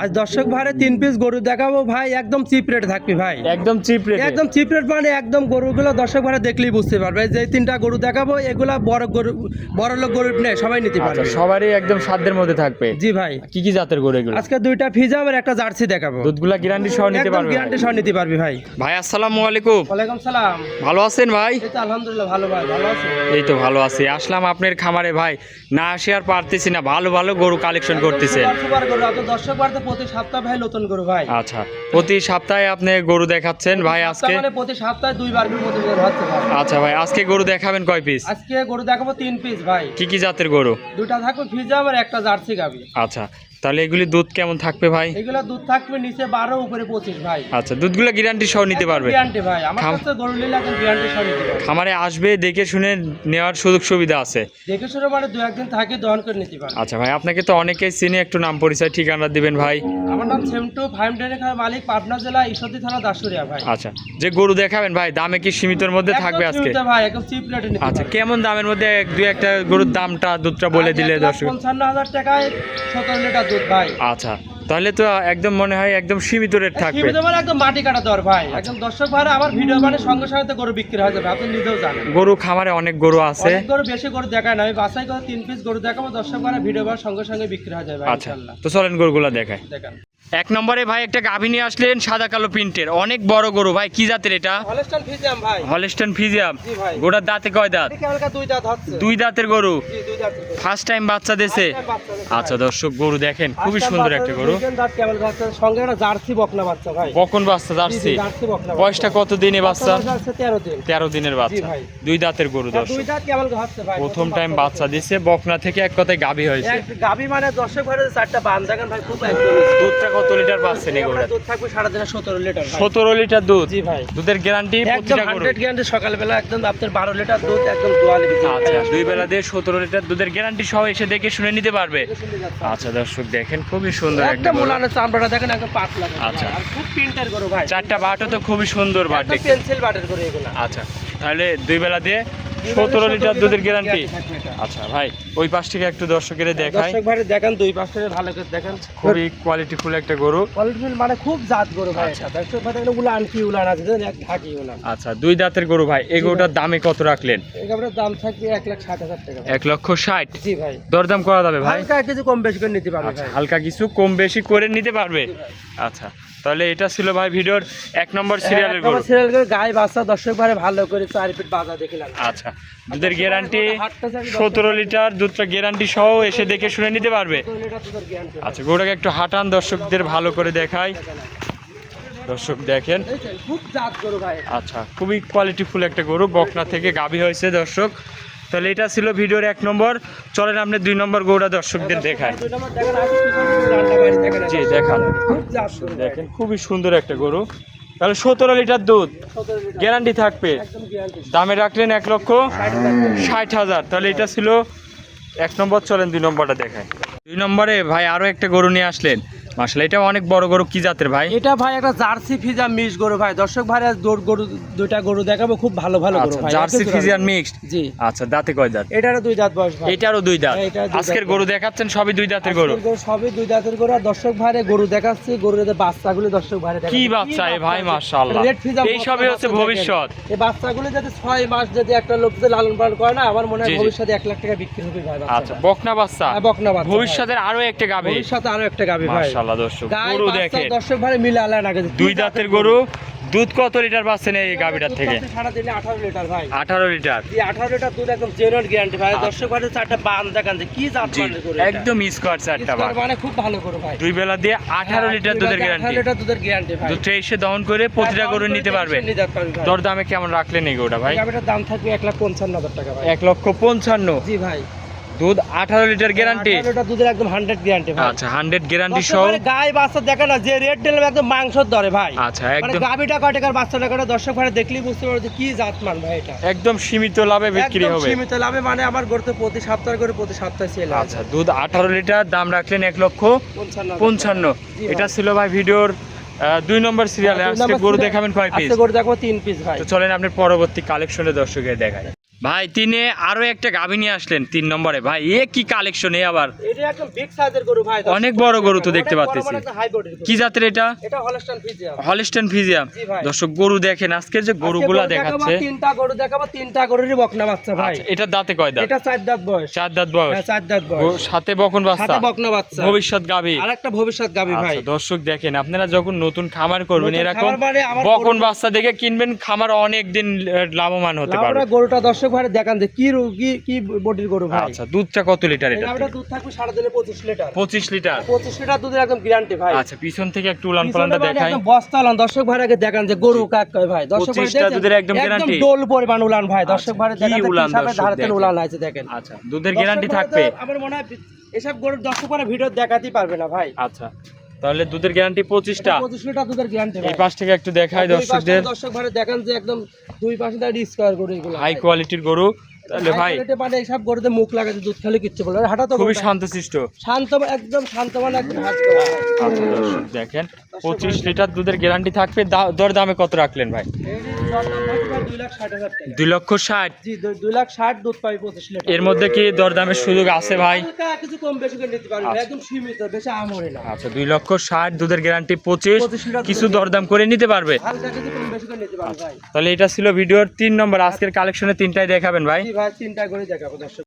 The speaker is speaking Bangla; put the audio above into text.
আজ দর্শক ভাইরে 3 পিস গরু দেখাবো ভাই, একদম চিপ রেট থাকবে ভাই, একদম চিপ রেট। একদম চিপ রেট মানে একদম গরুগুলো দর্শক ভাইরা দেখলেই বুঝতে পারবে। যে 3টা গরু দেখাবো এগুলা বড় গরু, বড় লোক গরু নেই, সবাই নিতে আচ্ছা, পারবে। সবারই একদম সাধ্যের মধ্যে থাকবে। জি ভাই। কি কি জাতের গরু এগুলো? আজকে 2টা ফিজাম আর একটা জার্সি দেখাবো। দুধগুলা গ্যারান্টি সহ নিতে একদম পারবে? গ্যারান্টি সহ নিতে পারবে ভাই। ভাই আসসালামু আলাইকুম। ওয়ালাইকুম সালাম। ভালো আছেন ভাই? এই তো আলহামদুলিল্লাহ ভালো ভাই, ভালো আছি। এই তো ভালো আছি। আসলাম আপনার খামারে ভাই, না আসি আর পারতেছি না, ভালো ভালো গরু কালেকশন করতেছেন। সুপার গরু আপনার দর্শক ভাইতে প্রতি সপ্তাহে ভাই নতুন গরু ভাই। আচ্ছা, প্রতি সপ্তাহে আপনি গরু দেখাচ্ছেন ভাই? আজকে মানে প্রতি সপ্তাহে 2বার করে প্রতিদিন হচ্ছে ভাই। আচ্ছা ভাই, আজকে গরু দেখাবেন কয় পিস? আজকে গরু দেখাবো 3 পিস ভাই। কি কি জাতের গরু? 2টা থাকবে ফিজাম আর একটা জার্সি গাবি। আচ্ছা, তাহলে এগুলি দুধ কেমন থাকবে ভাই? এগুলা দুধ থাকবে নিচে 12 উপরে 25 ভাই। আচ্ছা, দুধগুলো গ্যারান্টি সহ নিতে পারবে? গ্যারান্টি ভাই, আমার কাছে গরু নিলে এখন গ্যারান্টি সহ নিতে পারবে। খামারে আসবে, দেখে শুনে নেওয়ার সুযোগ সুবিধা আছে? দেখে শুনে মানে 2-1 দিন থাকি দহন করে নিতে পারবে। আচ্ছা ভাই, আপনাকে তো অনেকেই চিনি, একটু নাম পরিচয় ঠিকানা দিবেন ভাই। আমার নাম সেমটু, ফাইম ডেনে খায় মালিক, পাবনা জেলা ঈশ্বরদী থানা দাসুরিয়া ভাই। আচ্ছা, যে গরু দেখাবেন ভাই দামে কি সীমিতর মধ্যে থাকবে আজকে? একদম ভাই, একদম চিপ রেটে নিতে আচ্ছা, পারবে। কেমন দামের মধ্যে দুই একটা গরুর দামটা দুধটা বলে দিলে দর্শক? 55,000 টাকায় 17 লিটার দুধ ভাই। আচ্ছা, তাহলে তো একদম মনে হয় একদম সীমিত রেট থাকবে। সীমিত মানে একদম মাটি কাটা দর ভাই। একদম দর্শক ভাইরা আমার ভিডিও মানে সঙ্গে সঙ্গে তো গরু বিক্রি হয়ে যাবে, আপনি নিজেও জানেন। গরু খামারে অনেক গরু আছে। অনেক গরু বেশি গরু দেখায় না, আমি বাছাই করে 3 পিস গরু দেখাবো, দর্শক ভাইরা ভিডিও বার সঙ্গে সঙ্গে বিক্রি হয়ে যাবে আচ্ছা, ইনশাআল্লাহ। তো চলেন গরুগুলা দেখায়। দেখেন এক নম্বরে ভাই একটা গাভী নিয়ে আসলেন, সাদা কালো প্রিন্টের, অনেক বড় গরু ভাই। কি জাতের এটা? হলস্টাইন ফিজিয়াম ভাই। হলস্টেন ফিজিয়াম। জি ভাই। গোটার দাঁতে কয় দাঁত? দেখি হালকা 2 দাঁত হচ্ছে। 2 দাঁতের গরু। জি 2 দাঁত করে। ফার্স্ট টাইম বাচ্চা দিয়েছে? First time বাচ্চা দিছে আচ্ছা ভাই। দর্শক, গরু দেখেন খুবই সুন্দর একটা গরু। দুইজন দাঁত কেবল বাচ্চা, সঙ্গে একটা জার্সি বকনা বাচ্চা ভাই। কখন বাচ্চা? জি, জার্সি। জি, জার্সি বকনা বয়সটা কত দিনে বাচ্চা? বাচ্চা 13 দিন। 13 দিনের বাচ্চা। ভাই। 2 দাঁতের গরু আর 2 দর্শক। দাঁত কেবল হচ্ছে ভাই। প্রথম টাইম বাচ্চা দিছে, বকনা থেকে এক কথায় গাভী হয়েছে। এক গাবি মানে দর্শক ভাইরা 4টা বান দেখেন ভাই, খুব একদম দুধটা কত লিটার পাচ্ছেন এই গরুটা? দুধ থাকবে সারা দিনে 17 লিটার ভাই। 17 লিটার দুধ। জি ভাই। দুধের গ্যারান্টি একদম প্রতিটা গরু? 100 গ্যারান্টি, সকালবেলা একদম আপনার 12 লিটার দুধ একদম দোয়ালে দিতে। আচ্ছা, 2 বেলা দিয়ে 17 লিটার দুধের গ্যারান্টি সহ এসে দেখে শুনে নিতে পারবে। আচ্ছা দর্শক দেখেন, খুবই সুন্দর একটা একদম গরু। উলানের চামড়াটা দেখেন একদম পাতলা। আচ্ছা। আর খুব প্রিন্টের গরু ভাই। 4টা বাটও তো খুবই সুন্দর বাট একদম দেখতে। পেন্সিল বাটের গরু এগুলা। আচ্ছা, তাহলে 2 বেলা দিয়ে 17 লিটার দুধের গ্যারান্টি। থাকবে এটা। আচ্ছা ভাই, ওই পাশ থেকে একটু দর্শকের দেখাই। দর্শক ভাইরা দেখেন, 2 পাশে ভালো করে দেখেন। খুবই কোয়ালিটিফুল একটা গরু। কোয়ালিটিফুল মানে খুব জাত গরু ভাই আচ্ছা। এটা। দর্শক ভাইরা এগুলো উলান কি উলান আছে দেখেন, এক ঢাকি উলান। আচ্ছা, 2 দাঁতের গরু ভাই। এই গরুটার দামে কত রাখলেন? এগুলোর দাম থাকবে 1,60,000 টাকা ভাই। 1,60,000। জি ভাই। দরদাম করা যাবে ভাই? হালকা কিছু কম বেশি করে নিতে পারবে আচ্ছা, ভাই। হালকা কিছু কম বেশি করে নিতে পারবে। আচ্ছা, তাহলে এটা ছিল ভাই ভিডিওর 1 নম্বর সিরিয়ালের গরু। সিরিয়াল করে গায়ে বাচ্চা দর্শক ভাইরা ভালো করে 4 ফিট বাজা দেখিলাম। আচ্ছা, দুধের গ্যারান্টি 17 লিটার, দুধটা গ্যারান্টি সহ এসে দেখে শুনে নিতে পারবে। আচ্ছা, গরুটাকে একটু হাঁটান, দর্শকদের ভালো করে দেখাই। দর্শক দেখেন, খুব জাত গরু ভাই। আচ্ছা, খুবই কোয়ালিটিফুল একটা গরু, বকনা থেকে গাভী হয়েছে দর্শক। তাহলে এটা ছিল ভিডিওর 1 নম্বর। চলেন আপনি 2 নম্বর গরুটা দর্শকদের দেখায়। দুই নম্বর দেখেন, আগে পিছনে লালটা বাইরে দেখেন। জি দেখান। খুব জাত গরু দেখেন খুবই সুন্দর একটা গরু। তাহলে 17 লিটার দুধ 17 লিটার গ্যারান্টি থাকবে। একদম গ্যারান্টি। দামে রাখলেন 1,60,000। তাহলে এটা ছিল 1 নম্বর। চলেন 2 নম্বরটা দেখায়। 2 নম্বরে ভাই আরো একটা গরু নিয়ে আসলেন। মাশাআল্লাহ, এটা অনেক বড় গরু। কি জাতের ভাই? এটা ভাই একটা জার্সি ফিজা মিক্স গরু ভাই। দর্শক ভাইরা গরু 2টা গরু দেখাবো, খুব ভালো ভালো গরু আচ্ছা, ভাই। Jersey Friesian mixed. জি। আচ্ছা, দাঁতে কয় দাঁত? এটারও 2 দাঁত বয়স ভাই। এটারও 2 দাঁত। হ্যাঁ, এটারও 2 আজকের দাঁত। গরু দেখাচ্ছেন সবই 2 দাঁতের গরু। আজকের গরু সবই 2 দাঁতের গরু। আর দর্শক ভাইরে গরু দেখাচ্ছি, গরুর যে বাচ্চাগুলো দর্শক ভাইরে দেখাচ্ছি। কি বাচ্চা এ ভাই, মাশাআল্লাহ। রেড ফিজা এই সবই হচ্ছে ভবিষ্যৎ। এই বাচ্চাগুলো যদি 6 মাস যদি একটা লোক যদি লালন পালন করে না, আমার মনে হয় জি, জি। ভবিষ্যতে 1 লাখ টাকা বিক্রি হবে ভাই বাচ্চা। আচ্ছা, বকনা বাচ্চা। হ্যাঁ, বকনা বাচ্চা। ভবিষ্যতের আরো একটা গাভী। ভবিষ্যতে আরো একটা গাবি ভাই। মাশাআল্লাহ দর্শক, গাই গরু বাচ্চা দেখেন। দর্শক ভাইরে মিলে আলাদা লাগে। 2 দাঁতের গরু। দুধ কত লিটার পাচ্ছেন এই গাভীটার থেকে? সারা দিনে 18 লিটার ভাই। 18 লিটার। এই 18 লিটার দুধ একদম জেনুইন গ্যারান্টি ভাই। দর্শক ভাইরে 4টা বান দেখান যে কি জাত জি, মানের গরু। একদম স্কোয়ার 4টা বাট। মানে খুব ভালো গরু ভাই। 2 বেলা দিয়ে 18 লিটার দুধের 18 গ্যারান্টি। লিটার দুধের গ্যারান্টি ভাই। দুধটা এসে দহন করে প্রতিটা গরু নিতে পারবে। দর দামে কেমন রাখলেন এই গরুটা ভাই? গাবিটার দাম থাকবে 1,55,000 টাকা ভাই। 1,55,000। জি ভাই। দুধ 18 লিটার গ্যারান্টি। 18 লিটার দুধের একদম 100 গ্যারান্টি ভাই। আচ্ছা, 100 গ্যারান্টি দর্শক সহ। ভাইরে গায়ে বাচ্চা দেখে না, যে রেড ডেল একদম মাংসর দরে ভাই। আচ্ছা, মানে একদম গাবিটা কয় টাকার বাচ্চাটা কয়, দর্শক ভাইরে দেখলেই বুঝতে পারবে যে কি জাত মান ভাই এটা। একদম সীমিত লাভে বিক্রি একদম হবে। সীমিত লাভে, মানে আমার গরুতে প্রতি সপ্তাহে করে প্রতি সপ্তাহে সেল আছে। আচ্ছা, দুধ 18 লিটার, দাম রাখলেন 1,55,000। জি ভাই। এটা ছিল ভাই ভিডিওর 2 নম্বর সিরিয়ালে। দুই আজকে নম্বর গরু সিরিয়াল। দেখাবেন কয় পিস? আজকে গরু দেখাবো 3 পিস ভাই। তো চলেন আপনি পরবর্তী কালেকশনে দর্শকের দেখায়। ভাই তিনে আরো একটা গাভী নিয়ে আসলেন 3 নম্বরে ভাই, এ কি কালেকশন এ আবার এটা একদম বিগ সাইজের গরু ভাই, অনেক বড় গরু তো দেখতে পাচ্ছি। হাই বডির গরু। কি জাতের এটা? এটা হলস্টাইন ফ্রিজিয়ান। Holstein Friesian. জি ভাই। দর্শক গরু দেখেন আজকে যে গরুগুলা দেখাচ্ছে, তিনটা গরু দেখাবো, তিনটা গরুরই বকনা বাচ্চা ভাই। আচ্ছা, এটার দাঁতে কয় দাঁত? এটা 4 দাঁত বয়স। 4 দাঁত বয়স। হ্যাঁ 4 দাঁত বয়স। সাথে বকন বাচ্চা, সাথে বকনা বাচ্চা, ভবিষ্যৎ গাভী। আরেকটা ভবিষ্যৎ গাভী ভাই। আচ্ছা দর্শক দেখেন, আপনারা যখন নতুন খামার করবেন নতুন এরকম খামার মানে আমার বকন গরু- বাচ্চা দেখে কিনবেন, খামার অনেক দিন লাভবান হতে পারবে। আমরা গরুটা দর্শক ভাই দেখান যে কি কি বডির গরু ভাই। আচ্ছা দুধটা কত লিটার এটা? এটা দুধ থাকবে সারাদিনে 25 লিটার। 25 লিটার। 25 লিটার দুধের একদম গ্যারান্টি ভাই। আচ্ছা পিছন থেকে একটু উলান পালানটা পিছনে মানে দেখাই। একদম বস্তা উলান, দর্শক ভাই আগে দেখান যে গরু কাক কয় ভাই। দর্শক ভাই 25 টা দুধের একদম guarantee? ডোল পরিমাণ উলান ভাই। দর্শক আচ্ছা, ভাই কি দেখান উলান হিসাবে দর্শক ধারতেন দেখেন। উলান আছে দেখেন। আচ্ছা দুধের গ্যারান্টি দর্শক ভাই থাকবে? তো আমার মনে হয় এসব গরুর দর্শক ভাই ভিডিও দেখাতেই পারবে না ভাই। আচ্ছা তাহলে দুধের গ্যারান্টি 25 টা। 25 লিটার দুধের গ্যারান্টি এই পাশ থেকে একটু দেখাই দর্শকদের, দর্শক ভাই দেখান যে একদম দুই পাশে দা স্কয়ার গরু এগুলো। হাই কোয়ালিটির গরু। তাহলে ভাই মানে এইসব গরুতে মুখ লাগাতে দুধ খেলে কিচ্ছু বলে না। হাঁটা তো খুবই গরুটা শান্তশিষ্ট। শান্ত, একদম শান্ত মানে একদম হাত করা। আচ্ছা দর্শক দেখেন 25 লিটার দুধের গ্যারান্টি থাকবে। দর দামে কত রাখলেন ভাই? 2 লক্ষ 60। জি 2,60,000 দুধ পাই 25 লিটার। এর মধ্যে কি দরদামের সুযোগ আছে ভাই? হালকা কিছু কম বেশি করে নিতে পারবে, একদম সীমিত, বেশি আমরে না। আচ্ছা 2 লক্ষ 60 দুধের গ্যারান্টি 25, 25 লিটার কিছু দরদাম করে নিতে পারবে। হালকা কিছু কম বেশি করে নিতে পারবে ভাই। তাহলে এটা ছিল ভিডিওর 3 নম্বর। আজকের কালেকশনে 3টাই দেখাবেন ভাই। জি ভাই 3টা করে দেখাবো দর্শক।